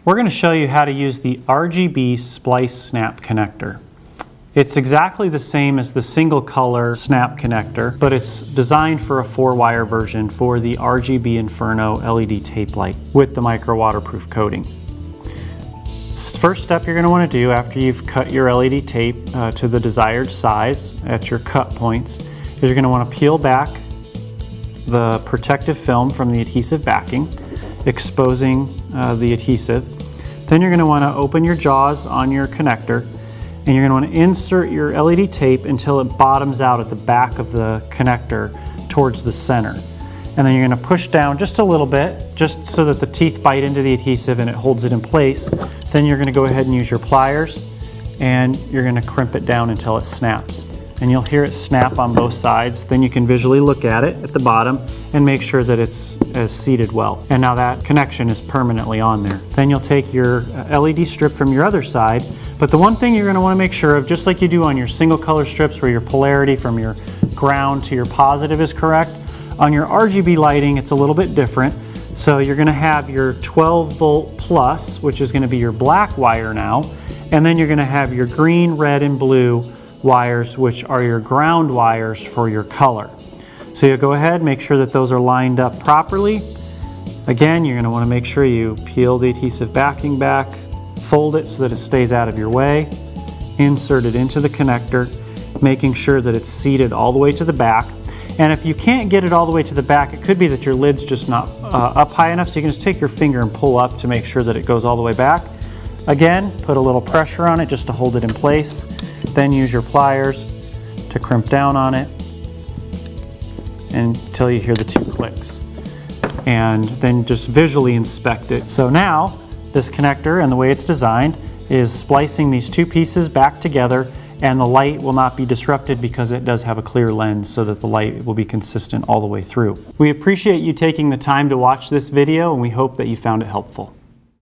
We're going to show you how to use the RGB Splice Snap Connector. It's exactly the same as the single color snap connector, but it's designed for a 4-wire version for the RGB Inferno LED tape light with the micro waterproof coating. First step you're going to want to do after you've cut your LED tape to the desired size at your cut points is you're going to want to peel back the protective film from the adhesive backing, exposing the adhesive. Then you're going to want to open your jaws on your connector, and you're going to want to insert your LED tape until it bottoms out at the back of the connector towards the center. And then you're going to push down just a little bit, just so that the teeth bite into the adhesive and it holds it in place. Then you're going to go ahead and use your pliers, and you're going to crimp it down until it snaps. And you'll hear it snap on both sides. Then you can visually look at it at the bottom and make sure that it's seated well. And now that connection is permanently on there. Then you'll take your LED strip from your other side, but the one thing you're going to want to make sure of, just like you do on your single color strips where your polarity from your ground to your positive is correct, on your RGB lighting it's a little bit different. So you're going to have your 12 volt plus, which is going to be your black wire now, and then you're going to have your green, red, and blue wires, which are your ground wires for your color. So you'll go ahead and make sure that those are lined up properly. Again, you're going to want to make sure you peel the adhesive backing back, fold it so that it stays out of your way, insert it into the connector, making sure that it's seated all the way to the back. And if you can't get it all the way to the back, it could be that your lid's just not up high enough, so you can just take your finger and pull up to make sure that it goes all the way back. Again, put a little pressure on it just to hold it in place. Then use your pliers to crimp down on it until you hear the 2 clicks. And then just visually inspect it. So now, this connector and the way it's designed is splicing these 2 pieces back together, and the light will not be disrupted because it does have a clear lens so that the light will be consistent all the way through. We appreciate you taking the time to watch this video, and we hope that you found it helpful.